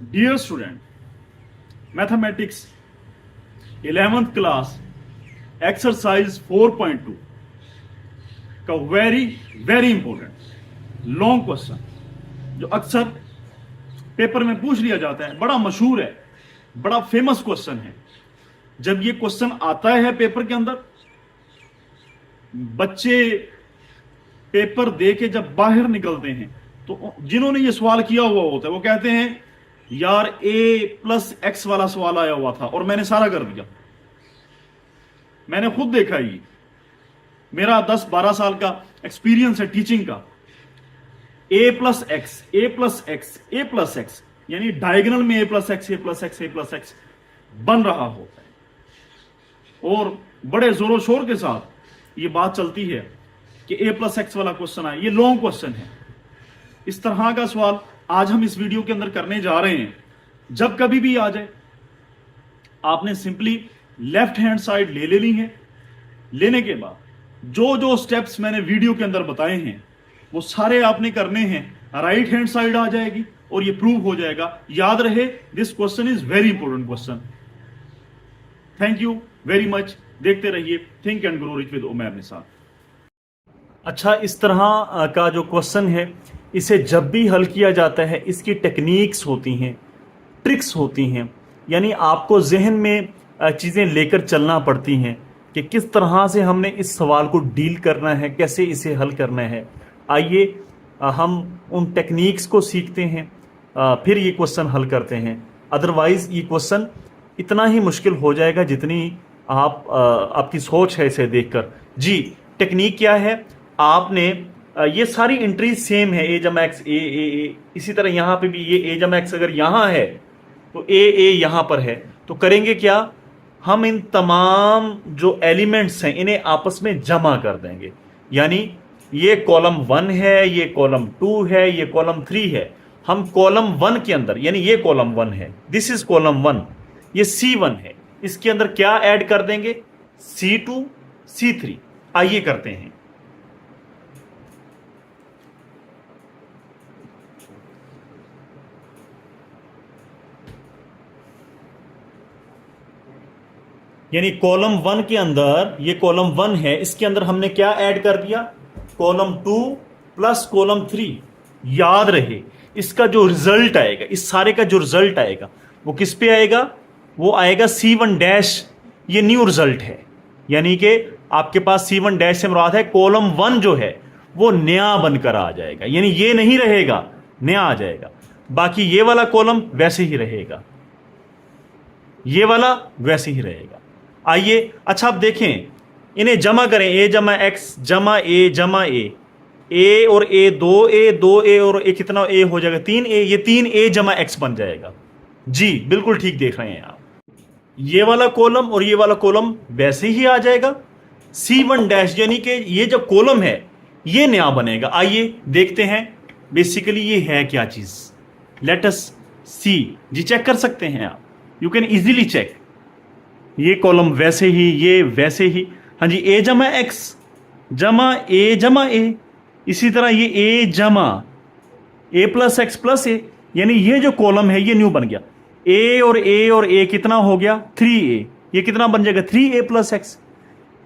Dear student, mathematics 11th class exercise 4.2 का very very important long question जो अक्सर paper में पूछ लिया जाता है, बड़ा मशहूर है, बड़ा फेमस क्वेश्चन है। जब ये क्वेश्चन आता है पेपर के अंदर, बच्चे पेपर दे के जब बाहर निकलते हैं तो जिन्होंने ये सवाल किया हुआ होता है वो कहते हैं यार a+x वाला सवाल आया हुआ था और मैंने सारा कर दिया। मैंने खुद देखा ही, मेरा 10-12 साल का एक्सपीरियंस है टीचिंग का। a+x यानी डायगोनल में a+x बन रहा होता है और बड़े जोरों शोर के साथ ये बात चलती है कि a+x वाला क्वेश्चन आया। ये लॉन्ग क्वेश्चन है। इस तरह का सवाल आज हम इस वीडियो के अंदर करने जा रहे हैं। जब कभी भी आ जाए, आपने सिंपली लेफ्ट हैंड साइड ले लेनी है। लेने के बाद जो जो स्टेप्स मैंने वीडियो के अंदर बताए हैं वो सारे आपने करने हैं। राइट हैंड साइड आ जाएगी और ये प्रूव हो जाएगा। याद रहे, this question is very important question. Thank you very much. देखते रहिए think and grow rich with Umair Nisar. अच्छा, इस तरह का जो क्वेश्चन है, इसे जब भी हल किया जाता है इसकी टेक्निक्स होती हैं, ट्रिक्स होती हैं, यानी आपको जहन में चीज़ें लेकर चलना पड़ती हैं कि किस तरह से हमने इस सवाल को डील करना है, कैसे इसे हल करना है। आइए हम उन टेक्निक्स को सीखते हैं, फिर ये क्वेश्चन हल करते हैं। अदरवाइज़ ये क्वेश्चन इतना ही मुश्किल हो जाएगा जितनी आपकी सोच है इसे देखकर। जी, टेक्निक क्या है? आपने ये सारी एंट्रीज सेम है, a+x ए। इसी तरह यहाँ पे भी ये a+x अगर यहाँ है तो a यहाँ पर है, तो करेंगे क्या? हम इन तमाम जो एलिमेंट्स हैं इन्हें आपस में जमा कर देंगे। यानी ये कॉलम 1 है, ये कॉलम 2 है, ये कॉलम 3 है। हम कॉलम 1 के अंदर, यानी ये कॉलम 1 है, दिस इज कॉलम 1, ये C1 है, इसके अंदर क्या ऐड कर देंगे? C2 C3। आइए करते हैं। यानी कॉलम 1 के अंदर, ये कॉलम 1 है, इसके अंदर हमने क्या ऐड कर दिया? Column 2 plus column 3। याद रहे, इसका जो रिजल्ट आएगा, इस सारे का जो रिजल्ट आएगा वो किस पे आएगा? वो आएगा C1 ये न्यू रिजल्ट है। यानी कि आपके पास C1 से मुराद है कॉलम 1 जो है वो नया बनकर आ जाएगा, यानी ये नहीं रहेगा, नया आ जाएगा। बाकी ये वाला कॉलम वैसे ही रहेगा, ये वाला वैसे ही रहेगा। आइए, अच्छा आप देखें, इन्हें जमा करें। a+x जमा a और a 2a और a कितना a हो जाएगा? 3a। ये 3a+x बन जाएगा। जी बिल्कुल ठीक देख रहे हैं आप। ये वाला कॉलम और ये वाला कॉलम वैसे ही आ जाएगा। C1 यानी कि ये जो कॉलम है ये नया बनेगा। आइए देखते हैं बेसिकली ये है क्या चीज। लेट अस सी। जी चेक कर सकते हैं आप, यू कैन इजीली चेक। ये कॉलम वैसे ही, ये वैसे ही। हाँ जी, a+x जमा a, इसी तरह ये a+x + a, यानी ये जो कॉलम है ये न्यू बन गया। a और a कितना हो गया? 3a। ये कितना बन जाएगा? 3a+x।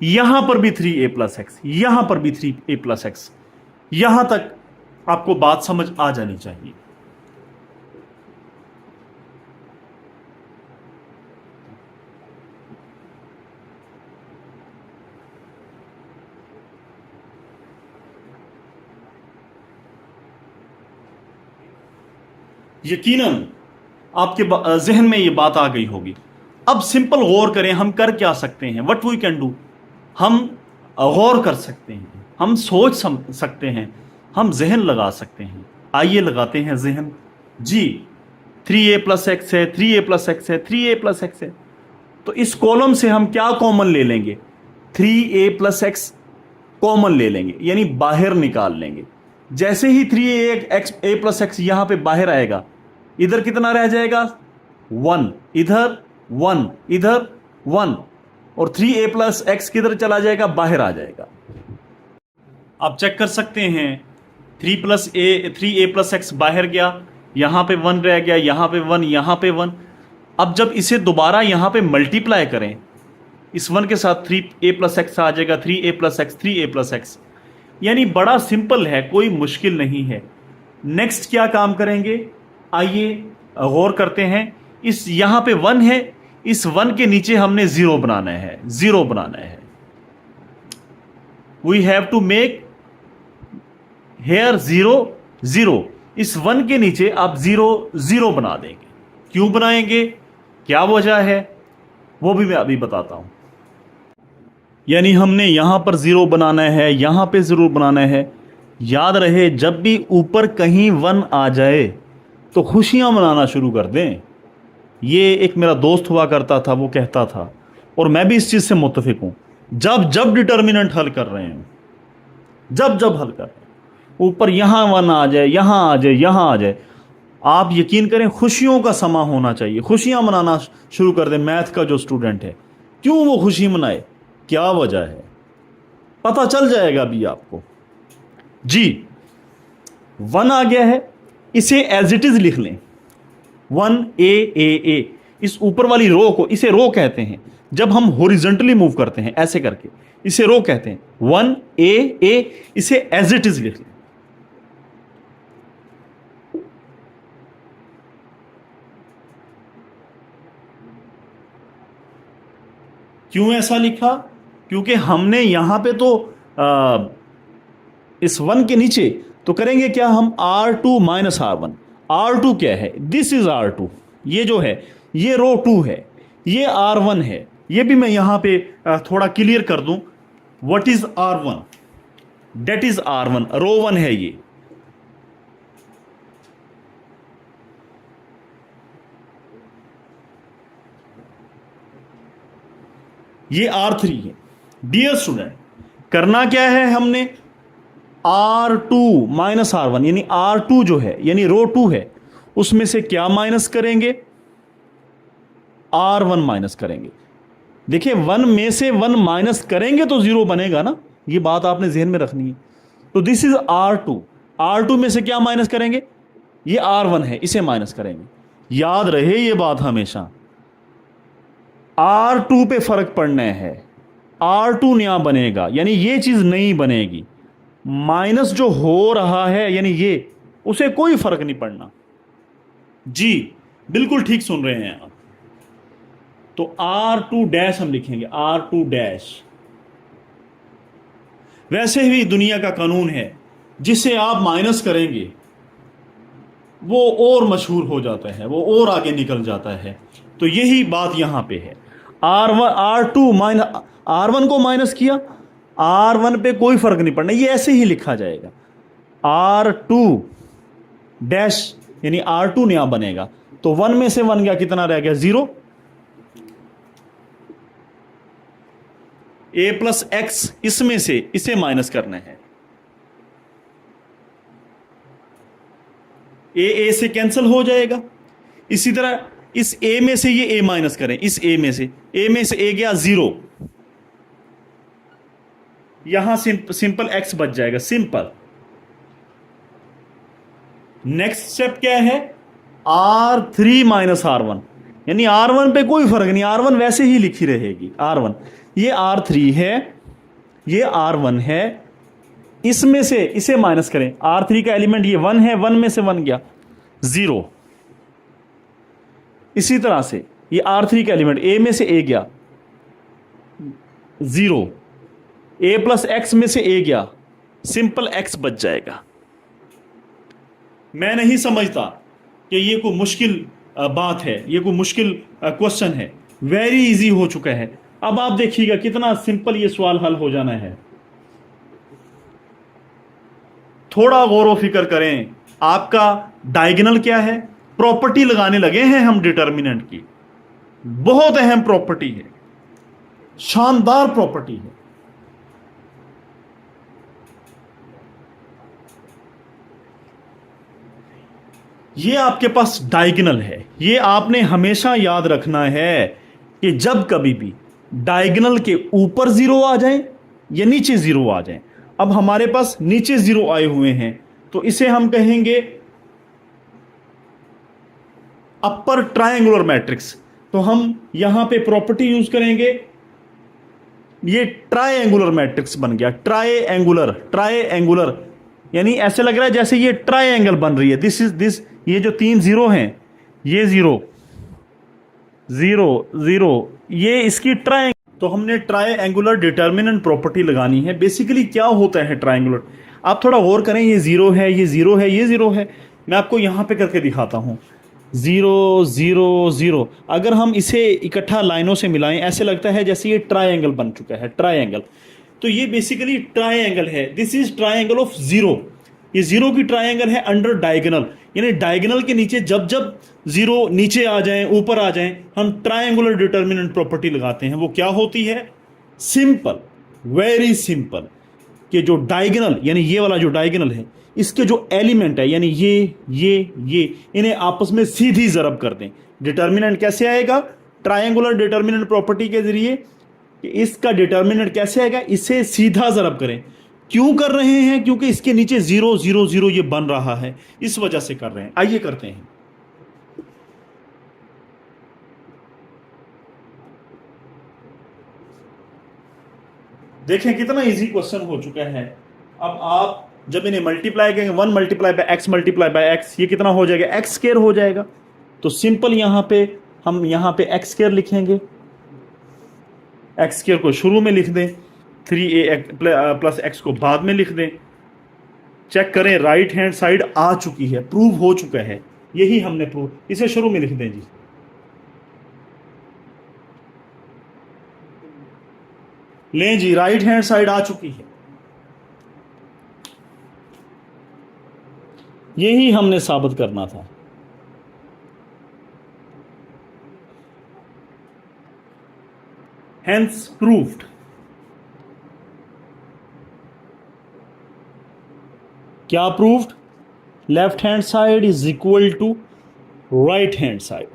यहां पर भी 3a+x, यहां पर भी 3a+x। यहां तक आपको बात समझ आ जानी चाहिए। यकीनन आपके जहन में ये बात आ गई होगी। अब सिंपल गौर करें, हम कर क्या सकते हैं? What we can do. हम गौर कर सकते हैं, हम सोच सकते हैं, हम जहन लगा सकते हैं। आइए लगाते हैं जहन। जी, 3a+x है, 3a+x है, 3a+x है, तो इस कॉलम से हम क्या कॉमन ले लेंगे? 3a+x कॉमन ले लेंगे, यानी बाहर निकाल लेंगे। जैसे ही 3a+x यहां पे बाहर आएगा, इधर कितना रह जाएगा? 1, इधर 1, इधर 1, और 3a+x किधर चला जाएगा? बाहर आ जाएगा। आप चेक कर सकते हैं 3a+x बाहर गया, यहां पे 1 रह गया, यहां पे 1, यहां पे 1। अब जब इसे दोबारा यहां पे मल्टीप्लाई करें इस 1 के साथ 3a प्लस एक्स आ जाएगा, 3a plus x, 3a plus x. यानी बड़ा सिंपल है, कोई मुश्किल नहीं है। नेक्स्ट क्या काम करेंगे, आइए गौर करते हैं। इस यहां पे 1 है, इस 1 के नीचे हमने 0 बनाना है, 0 बनाना है। We have to make here 0 0। इस 1 के नीचे आप 0 0 बना देंगे। क्यों बनाएंगे, क्या वजह है, वो भी मैं अभी बताता हूं। यानी हमने यहां पर 0 बनाना है, यहां पे 0 बनाना है। याद रहे, जब भी ऊपर कहीं 1 आ जाए तो खुशियां मनाना शुरू कर दें। ये एक मेरा दोस्त हुआ करता था, वो कहता था, और मैं भी इस चीज से मुत्तफिक हूं, जब जब डिटर्मिनेंट हल कर रहे हैं, जब जब हल कर रहे हैं, ऊपर यहां 1 आ जाए, यहां आ जाए, यहां आ जाए, आप यकीन करें खुशियों का समा होना चाहिए। खुशियां मनाना शुरू कर दें। मैथ का जो स्टूडेंट है, क्यों वो खुशी मनाए, क्या वजह है, पता चल जाएगा अभी आपको। जी 1 आ गया है, इसे एज इट इज लिख लें, 1a। इस ऊपर वाली रो को, इसे रो कहते हैं। जब हम हॉरिजॉन्टली मूव करते हैं ऐसे करके, इसे रो कहते हैं, 1a। इसे एज इट इज लिख लें। क्यों ऐसा लिखा, क्योंकि हमने यहां पे तो इस 1 के नीचे तो करेंगे क्या, हम R2 माइनस R1। R2 क्या है, दिस इज R2, ये जो है ये रो 2 है, ये R1 है। ये भी मैं यहां पे थोड़ा क्लियर कर दूं, what is R1, that is R1, row 1 है ये R3 है। डियर स्टूडेंट, करना क्या है हमने, R2 माइनस R1, यानी R2 जो है, यानी रो 2 है, उसमें से क्या माइनस करेंगे, R1 माइनस करेंगे। देखिए 1 में से 1 माइनस करेंगे तो 0 बनेगा ना, ये बात आपने जहन में रखनी है। तो दिस इज R2, R2 में से क्या माइनस करेंगे, ये R1 है, इसे माइनस करेंगे। याद रहे ये बात हमेशा, R2 पे फर्क पड़ना है, R2 नया बनेगा, यानी ये चीज नहीं बनेगी। माइनस जो हो रहा है यानी ये, उसे कोई फर्क नहीं पड़ना। जी बिल्कुल ठीक सुन रहे हैं आप। तो R2 डैश हम लिखेंगे, R2 डैश। वैसे ही दुनिया का कानून है, जिसे आप माइनस करेंगे वो और मशहूर हो जाता है, वो और आगे निकल जाता है। तो यही बात यहां पे है। R2 माइनस R1 को माइनस किया, R1 पे कोई फर्क नहीं पड़ना, ये ऐसे ही लिखा जाएगा। R2 डैश यानी R2 नया बनेगा। तो 1 में से 1 गया, कितना रह गया, 0। a प्लस एक्स, इसमें से इसे माइनस करना है, a से कैंसिल हो जाएगा। इसी तरह इस a में से ये a माइनस करें, इस a में से a गया 0, यहां सिंपल x बच जाएगा, सिंपल। नेक्स्ट स्टेप क्या है, R3 माइनस R1, यानी R1 पे कोई फर्क नहीं, R1 वैसे ही लिखी रहेगी। R1 ये R3 है, ये R1 है, इसमें से इसे माइनस करें। R3 का एलिमेंट ये 1 है, 1 में से 1 गया 0। इसी तरह से ये R3 का एलिमेंट a में से a गया 0, a प्लस एक्स में से a गया, सिंपल x बच जाएगा। मैं नहीं समझता कि ये कोई मुश्किल बात है, ये कोई मुश्किल क्वेश्चन है, वेरी इजी हो चुका है। अब आप देखिएगा कितना सिंपल ये सवाल हल हो जाना है। थोड़ा गौर व फिक्र करें, आपका डायगोनल क्या है, प्रॉपर्टी लगाने लगे हैं हम डिटर्मिनेंट की, बहुत अहम प्रॉपर्टी है, शानदार प्रॉपर्टी है। ये आपके पास डायगोनल है, ये आपने हमेशा याद रखना है कि जब कभी भी डायगोनल के ऊपर 0 आ जाए या नीचे 0 आ जाए। अब हमारे पास नीचे 0 आए हुए हैं, तो इसे हम कहेंगे अपर ट्रायंगुलर मैट्रिक्स, तो हम यहां पे प्रॉपर्टी यूज करेंगे, ये ट्रायंगुलर मैट्रिक्स बन गया, ट्रायंगुलर यानी ऐसे लग रहा है जैसे ये ट्रायंगल बन रही है। दिस ये जो 3 जीरो हैं, ये 0 0 0, ये इसकी ट्रायंगल, तो हमने ट्रायंगुलर डिटर्मिनेंट प्रॉपर्टी लगानी है। बेसिकली क्या होता है ट्रायंगुलर, आप थोड़ा गौर करें, ये 0 है, ये 0 है, ये 0 है। मैं आपको यहां पे करके दिखाता हूं, 0 0 0। अगर हम इसे इकट्ठा लाइनों से मिलाएं, ऐसे लगता है जैसे ये ट्रायंगल बन चुका है, ट्रायंगल। तो ये बेसिकली ट्रायंगल है, दिस इज ट्रायंगल ऑफ 0। ये 0 की ट्रायंगल है अंडर डायगोनल, यानी डायगोनल के नीचे जब जब 0 नीचे आ जाएं, ऊपर आ जाएं, हम ट्रायंगुलर डिटर्मिनेंट प्रॉपर्टी लगाते हैं। वो क्या होती है? सिंपल, वेरी सिंपल, कि जो डायगोनल यानी ये वाला जो डायगोनल है, इसके जो एलिमेंट है यानी ये इन्हें आपस में सीधी ज़रब कर दें। डिटर्मिनेंट कैसे आएगा? ट्रायंगुलर डिटर्मिनेंट प्रॉपर्टी के जरिए। कि इसका डिटर्मिनेंट कैसे आएगा? इसे सीधा ज़रब करें। क्यों कर रहे हैं? क्योंकि इसके नीचे 0 0 0 ये बन रहा है, इस वजह से कर रहे हैं। आइए करते हैं। देखें कितना इजी क्वेश्चन हो चुका है। अब आप जब इन्हें मल्टीप्लाई करेंगे, 1 मल्टीप्लाई बाय एक्स, ये कितना हो जाएगा? एक्स स्क्वायर हो जाएगा। तो सिंपल यहां पे हम यहां पे एक्स स्क्वायर लिखेंगे, एक्स स्क्वायर को शुरू में लिख दें, 3a प्लस एक्स को बाद में लिख दें। चेक करें, राइट हैंड साइड आ चुकी है, प्रूव हो चुका है, यही हमने प्रूव, इसे शुरू में लिख दें जी। लें जी, राइट हैंड साइड आ चुकी है, यही हमने साबित करना था। Hence proved. क्या proved? Left hand side is equal to right hand side.